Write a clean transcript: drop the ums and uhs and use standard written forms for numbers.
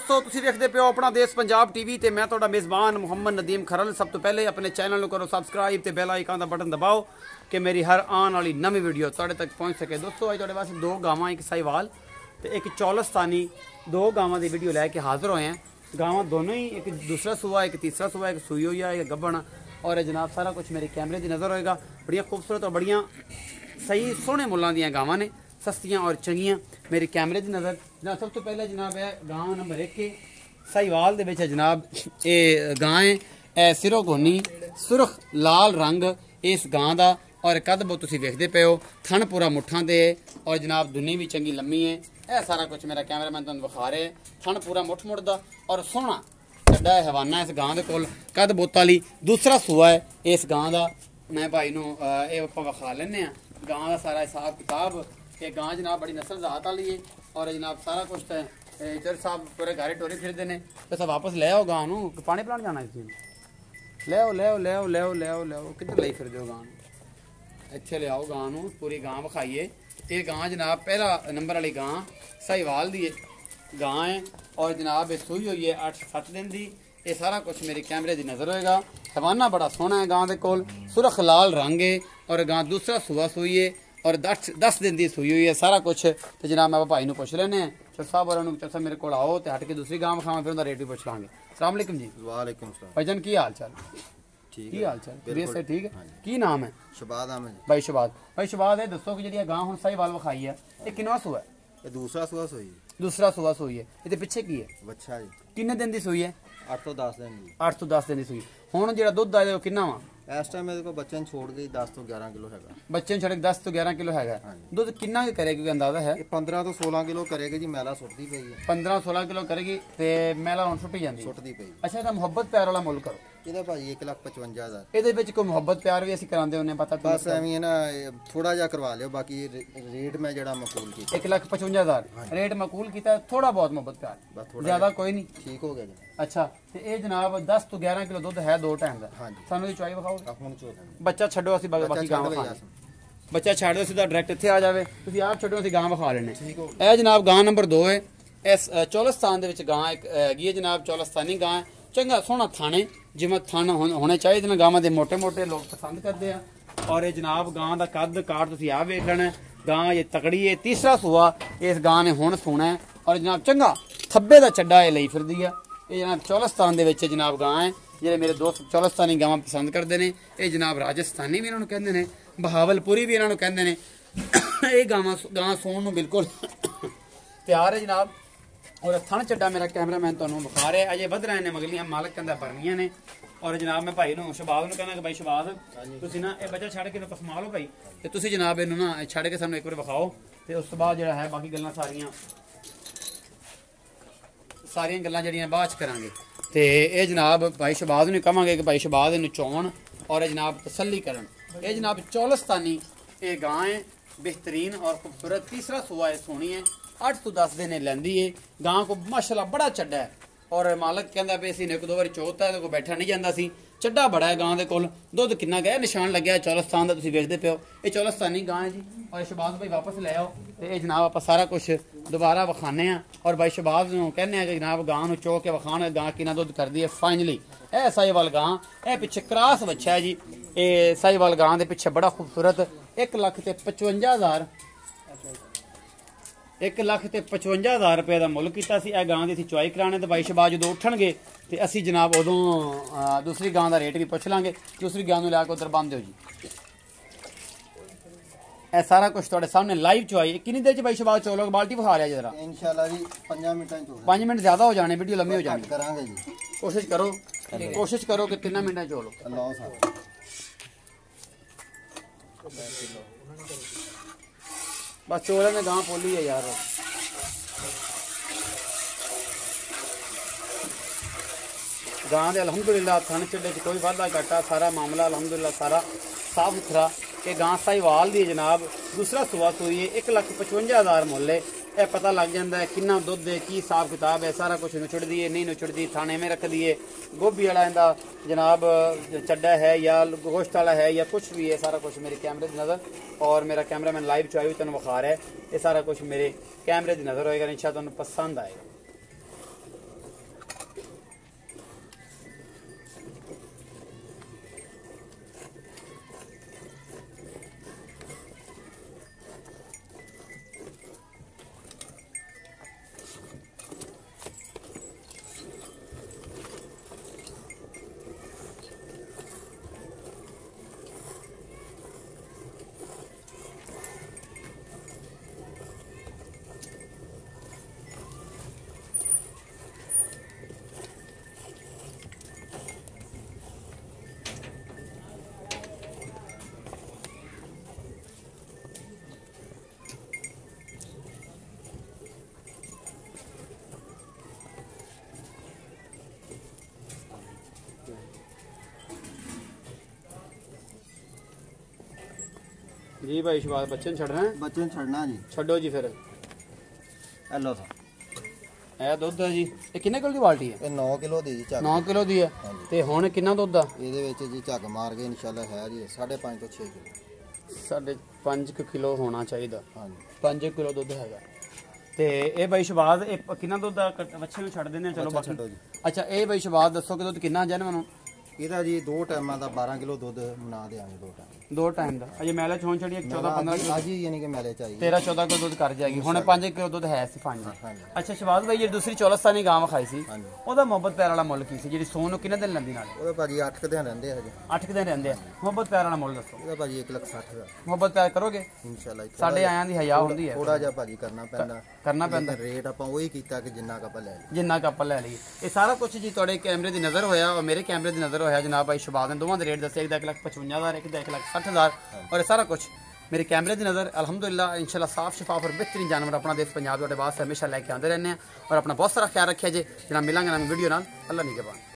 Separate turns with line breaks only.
दोस्तों तुसीं वेखदे पियो अपना देश पंजाब टीवी ते मैं तुहाडा मेज़बान मुहम्मद नदीम खरल। सब तो पहले अपने चैनल को करो सबसक्राइब ते बेल आइकन का बटन दबाओ कि मेरी हर आने वाली नवी वीडियो तुहाडे तक पहुँच सके। दोस्तों अज तुहाडे वास्ते दो गावां, एक साहिवाल ते एक चौलस्तानी, दो गावां दी वीडियो लैके हाजिर होए हैं। गावां दोनों ही, एक दूसरा सूआ, एक तीसरा सूआ, एक सूई हुई है, एक गब्बन। और जनाब सारा कुछ मेरे कैमरे की नज़र होएगा। बड़िया खूबसूरत और बड़िया सही सोहने मुल्लां दियां गावां ने, सस्तियां और चंगियां मेरे कैमरे की नज़र। जनाब सब तो पहले जनाब है गांव नंबर 1 के साहिवाल दे विच जनाब ये गां है सिरों गोनी सुरख लाल रंग इस गां दा। और कद बहुत तुसीं वेखदे पे हो, थन पूरा मुठ्ठां दे और जनाब दुनी भी चंगी लम्मी है। यह सारा कुछ मेरा कैमरामैन तुहानूं विखा रहे हैं। थन पूरा मुठ मुठ दा और सोहना चड्डा हवाना इस गां दे कोल। कद बोत वाली दूसरा सूआ है इस गां दा। मैं भाई नूं ये आपां विखा लैने आ गां दा सारा हिसाब किताब। ये गां जनाब बड़ी नस्ल जात वाली है और जनाब सारा कुछ चर साहब पूरे घरे टोरे फिरते हैं। तो सब वापस ले आओ गां नूं, पानी पिलाण जाना इस ले आओ ले आओ ले आओ ले आओ ले आओ ले आओ किधर ले फिर दो गां नूं, इत्थे ले आओ गां नूं, पूरी गां विखाइए। ये गां जनाब पहला नंबर वाली गां साहिवाल दी गां है और जनाब ये सूई हुई है 8-7 दिन की। ये सारा कुछ मेरे कैमरे की नज़र होएगा। हवाना बड़ा सोहना है गां दे कोल, सुरख लाल रंग है और गां दूसरा सूआ सूई है और 10 दिन की सूई हुई है सारा कुछ। तो जनाब मैं भाई पुछ लेने चल साहब और चल साहब मेरे को आओ तो हट के दूसरी गां विखावां, फिर उनका रेट भी पुछ लांगे। अस्सलाम वालेकुम जी।
वालेकुम सलाम
भाईजान की हाल चाल?
ठीक
की हाल चाल? तबीयत से ठीक है?
हाँ
की नाम है?
शबाद अहमद
भाई शबाद। भाई शबाद है दसो कि जी गां हुण साहिवाल विखाई है ये किनवा सूआ है?
ये दूसरा सुहा सोई
दूसरा सूआ सूई है। ये पिछे की है?
बच्चा जी
किन्ने दिन की सूई है?
8 ਤੋਂ 10 दिन जी।
8 ਤੋਂ 10 दिन की सूई। हुण जेड़ा दुध आया वो किन्ना वा?
इस टाइम मेरे को बच्चे ने छोड़ दी 10 ਤੋਂ 11 किलो हैगा।
बच्चे ने छड़े 10 ਤੋਂ 11 किलो हैगा। दुध किन्ना के करेगी कोई अंदाजा है?
ये 15 ਤੋਂ 16 किलो करेगी जी। मैला सुटती पई है
15-16 किलो करेगी ते मैला हुण सुट्टी जांदी।
सुटती पई।
अच्छा ਇਹਦਾ ਮੁਹੱਬਤ ਪਿਆਰ ਵਾਲਾ ਮੁੱਲ ਕਰੋ।
ਇਹਦਾ ਭਾਜੀ 1,55,000।
ਇਹਦੇ ਵਿੱਚ ਕੋਈ ਮੁਹੱਬਤ ਪਿਆਰ ਵੀ ਅਸੀਂ ਕਰਾਉਂਦੇ ਹੁੰਨੇ ਪਤਾ
बस ਐਵੇਂ ਹੈ ਨਾ ਥੋੜਾ ਜਿਹਾ ਕਰਵਾ ਲਿਓ, ਬਾਕੀ ਰੇਟ ਮੈਂ ਜਿਹੜਾ ਮਕਬੂਲ ਕੀਤਾ
1,55,000 ਰੇਟ ਮਕਬੂਲ ਕੀਤਾ। ਥੋੜਾ ਬਹੁਤ ਮੁਹੱਬਤ ਪਿਆਰ,
ਬਸ ਥੋੜਾ
ਜ਼ਿਆਦਾ ਕੋਈ ਨਹੀਂ।
ਠੀਕ ਹੋ ਗਿਆ ਜੀ।
ਅੱਛਾ ਤੇ ਇਹ ਜਨਾਬ 10 ਤੋਂ 11 ਕਿਲੋ ਦੁੱਧ ਹੈ ਦੋ ਟਾਈਮ ਦਾ।
ਹਾਂਜੀ
ਸਾਨੂੰ ਦੀ ਚੁਆਈ ਵਿਖਾਓ।
ਹੁਣ ਚੋਦ
ਬੱਚਾ ਛੱਡੋ ਅਸੀਂ ਬਾਕੀ ਗਾਂ ਵਿਖਾ ਬੱਚਾ ਛੱਡ ਦਿਓ ਸਿੱਧਾ ਡਾਇਰੈਕਟ ਇੱਥੇ ਆ ਜਾਵੇ। ਤੁਸੀਂ ਆਪ ਛੱਡੋ ਅਸੀਂ ਗਾਂ ਵਿਖਾ ਲੈਣੇ। ਇਹ ਜਨਾਬ ਗਾਂ ਨੰਬਰ 2 ਹੈ। ਇਸ ਚੌਲਸਤਾਨ ਦੇ ਵਿੱਚ ਗਾਂ ਇੱਕ ਹੈਗੀ ਹੈ ਜਨਾਬ, ਚੌਲਸਤਾਨੀ ਗਾਂ। ਚੰਗਾ ਸੋਹਣਾ ਥਾਣੇ ਜਿਵੇਂ ਥਣ ਹੋਣੇ ਚਾਹੀਦੇ ਨੇ ਗਾਵਾਂ ਦੇ, ਮੋਟੇ ਮੋਟੇ ਲੋਕ ਪਸੰਦ ਕਰਦੇ ਆ। ਔਰ ਇਹ ਜਨਾਬ ਗਾਂ ਦਾ ਕੱਦ ਕਾਠ ਤੁਸੀਂ ਆਪ ਵੇਖ ਲੈਣਾ। ਗਾਂ ਇਹ ਤਕੜੀ ਹੈ, ਤੀਸਰਾ ਸੂਆ ਇਸ ਗਾਂ ਨੇ ਹੁਣ ਸੋਣਾ। ਔਰ ਜਨਾਬ ਚੰਗਾ ਥੱਬੇ ਦਾ ਚੱਡਾ ਇਹ ਲਈ ਫਿਰਦੀ ਆ। ਇਹ ਜਨਾਬ ਚੌਲਸਤਾਨ ਦੇ ਵਿੱਚ ਜਨਾਬ ਗਾਂ ਹੈ। ਜਿਹੜੇ ਮੇਰੇ ਦੋਸਤ ਚੌਲਸਤਾਨੀ ਗਾਵਾਂ ਪਸੰਦ ਕਰਦੇ ਨੇ, ਇਹ ਜਨਾਬ ਰਾਜਸਥਾਨੀ ਵੀ ਇਹਨਾਂ ਨੂੰ ਕਹਿੰਦੇ ਨੇ, ਬਹਾਵਲਪੁਰੀ ਵੀ ਇਹਨਾਂ ਨੂੰ ਕਹਿੰਦੇ ਨੇ। ਇਹ ਗਾਂ ਸੌਣ ਨੂੰ ਬਿਲਕੁਲ ਤਿਆਰ ਹੈ ਜਨਾਬ। और थन चड्डा मेरा कैमरामैन तुहानूं विखा रहा अजे वध रहे ने, मगलियां मालक कहंदा भरनियां ने। और जनाब मैं भाई नूं शबाब नूं कहना कि भाई शबाब तुसीं ना ये बच्चा छड़ के पसमा लो भाई ते तुसीं जनाब इहनूं ना छड़ के सानूं एक बार विखाओ ते उस तो बाद जिहड़ा है बाकी गल्लां सारियां गल्लां जिहड़ियां बाद च करांगे। ते ये जनाब भाई शबाब नूं कहांगे कि भाई शबाब इहनूं चोण और जनाब तसल्ली करन। ये जनाब चौलस्तानी ये गां है, बेहतरीन और खूबसूरत। तीसरा सूआ है, सोहनी है। 8 ਤੋਂ 10 दिन लैंदी है। गां को माशाल्लाह बड़ा चड्डा है और मालक कहता पे सी एक दो बार चौथा है कोई बैठा नहीं जाता सी। चड्डा बड़ा है गां दे कोल। दुध किन्ना गया निशान लग्या चौलस्तान का, तुसीं वेखदे पियो। ये चौलस्तानी गां है जी। और शबाज भाई वापस ले आओ तो ये जनाब आप सारा कुछ दोबारा विखाने और भाई शबाज नूं कहने कि जनाब गां नूं चो के विखाण गां किन्ना दुध करदी है। फाइनली यह साहिवाल गां, यह पिछे क्रॉस बच्चा है जी। ये साहिवाल गां दे पिछे बड़ा खूबसूरत 1,55,000 1,55,000 रुपये का मुल किया। यह गां की चुआई कराने तो भाई शबाज जो उठणगे तो असी जनाब उदों दूसरी गां का रेट भी पुछ लांगे। दूसरी गां नूं लैके उधर बंद हो जी। यह सारा कुछ तुहाडे सामने लाइव चुआई। किन्नी देर च भाई शबाज चोलो बाल्टी विखा रहा जरा?
इंशाल्लाह जी 5 मिनटां च
5 मिनट ज़्यादा हो जाने, वीडियो लंबी हो जानी।
करांगे जी,
कोशिश करो कि 3 मिनट चोलो।
अल्लाह साहब
बस चोले ने गां पोली है यार। गां दे अलहमदुलिल्लाह थन चड्डे च कोई वाधा घाटा, सारा मामला अलहमदुलिल्लाह सारा साफ सुथरा। ये गां साहिवाल दी जनाब दूसरा सूआ सूई है। 1,55,000 मुल है। यह पता लग जाता है किन्ना दुध है, की हिसाब किताब है, सारा कुछ नुचड़दी है नहीं नुचड़दी, थाने में रखदी है, गोभी वाला इनका जनाब चड्डा है या गोश्त वाला है या कुछ भी है, सारा कुछ मेरे कैमरे की नज़र। और मेरा कैमरामैन लाइव चुआई तुहानूं विखा रहा है। ये सारा कुछ मेरे कैमरे की नज़र होएगा, इंशाअल्लाह तुहानूं पसंद आएगा। ਜੀ ਭਾਈ ਸ਼ਬਾਜ਼ ਬੱਚੇ ਨੂੰ ਛੱਡਣਾ ਹੈ?
ਬੱਚੇ ਨੂੰ ਛੱਡਣਾ ਜੀ।
ਛੱਡੋ ਜੀ ਫਿਰ।
ਹੈਲੋ ਸਰ,
ਇਹ ਦੁੱਧ ਹੈ ਜੀ, ਇਹ ਕਿੰਨੇ ਕਿਲੋ ਦੀ ਬਾਲਟੀ ਹੈ?
ਇਹ 9 ਕਿਲੋ ਦੀ ਜੀ ਝੱਗ।
9 ਕਿਲੋ ਦੀ ਹੈ। ਤੇ ਹੁਣ ਕਿੰਨਾ ਦੁੱਧ ਆ
ਇਹਦੇ ਵਿੱਚ ਜੀ ਝੱਗ ਮਾਰ ਕੇ ਇਨਸ਼ਾਅੱਲਾ ਹੈ ਜੀ 5.5 ਤੋਂ 6 ਕਿਲੋ।
5.5 ਕਿਲੋ ਹੋਣਾ ਚਾਹੀਦਾ।
ਹਾਂਜੀ
5 ਕਿਲੋ ਦੁੱਧ ਹੈਗਾ। ਤੇ ਇਹ ਬਾਈ ਸ਼ਬਾਜ਼ ਇਹ ਕਿੰਨਾ ਦੁੱਧ ਆ? ਬੱਚੇ ਨੂੰ ਛੱਡ ਦਿੰਦੇ ਆ, ਚਲੋ ਬਾਕੀ
ਛੱਡੋ ਜੀ।
ਅੱਛਾ ਇਹ ਬਾਈ ਸ਼ਬਾਜ਼ ਦੱਸੋ ਕਿ ਦੁੱਧ ਕਿੰਨਾ ਜਨ ਮੈਨੂੰ?
ਇਹਦਾ ਜੀ 2 ਟਾਈਮਾਂ ਦਾ 12 ਕਿਲੋ ਦੁੱਧ ਬਣਾ ਦੇਾਂਗੇ 2 ਟਾਈਮ।
2 ਟਾਈਮ ਦਾ ਅਜੇ ਮੈਲੇ ਛੋਣ ਛੜੀ 14-15 ਕਿਲੋ।
ਅੱਜ ਹੀ ਯਾਨੀ ਕਿ ਮੈਲੇ ਚਾਹੀਏ।
13-14 ਕਿਲੋ ਦੁੱਧ ਕਰ ਜਾਏਗੀ। ਹੁਣ 5 ਕਿਲੋ ਦੁੱਧ ਹੈ ਸੀ 5।
ਹਾਂਜੀ
ਅੱਛਾ ਸ਼ਬਾਜ਼ ਬਾਈ ਜਿਹੜੀ ਦੂਸਰੀ ਚੌਲਸਤਾਨੀ ਗਾਂ ਵਿਖਾਈ ਸੀ
ਹਾਂਜੀ,
ਉਹਦਾ ਮੁਹੱਬਤ ਪਿਆਰ ਵਾਲਾ ਮੁੱਲ ਕੀ ਸੀ? ਜਿਹੜੀ ਸੋਨ ਨੂੰ ਕਿੰਨੇ ਦਿਨ ਲੈਂਦੀ ਨਾਲ?
ਉਹਦਾ ਭਾਜੀ 8 ਦਿਨ ਰਹਿੰਦੇ ਹਜੇ।
8 ਦਿਨ ਰਹਿੰਦੇ ਆ। ਮੁਹੱਬਤ ਪਿਆਰ ਵਾਲਾ ਮੁੱਲ ਦੱਸੋ।
ਇਹਦਾ ਭਾਜੀ 1,60,000
ਮੁਹੱਬਤ ਪਿਆਰ ਕਰੋਗੇ?
ਇਨਸ਼ਾਅੱਲਾ।
ਸਾਡੇ ਆਇਆਂ ਦੀ ਹਯਾ ਹੁੰਦੀ ਹੈ,
ਥੋੜਾ ਜਿਹਾ ਭਾਜੀ ਕਰਨਾ ਪੈਂਦਾ। ਰੇਟ ਆਪਾਂ ਉਹੀ ਕੀਤਾ ਕਿ ਜਿੰਨਾ ਆਪਾਂ ਲੈ ਲਈਏ।
ਜਿੰਨਾ ਕੱਪ ਲੈ ਲਈਏ। ਇਹ ਸਾਰਾ ਕੁਝ ਜੀ ਤੁਹਾਡੇ ਕੈਮਰੇ ਦੀ ਨਜ਼ਰ ਹੋਇਆ ਔਰ ਮੇਰੇ ਕੈਮਰੇ ਦੀ ਨਜ਼ਰ ਹੋਇਆ। ਜਨਾਬ ਭਾਈ ਸ਼ਬਾਜ਼ ਨੇ ਦੋਵਾਂ ਦੇ ਰੇਟ ਦੱਸੇ, ਇੱਕ ਦਾ 1,55,000, ਇੱਕ ਦਾ 1,60,000 ਔਰ ਇਹ ਸਾਰਾ ਕੁਝ मेरे कैमरे की नज़र अल्हम्दुलिल्लाह इंशाल्लाह साफ शफाफ और बेहतरीन जानवर अपना देश पंजाब वास्ते हमेशा लैके आते रहने और अपना बहुत सारा ख्याल रखिए जी। जना मिलेंगे नवी वीडियो नाल। अल्लाह निगहबान।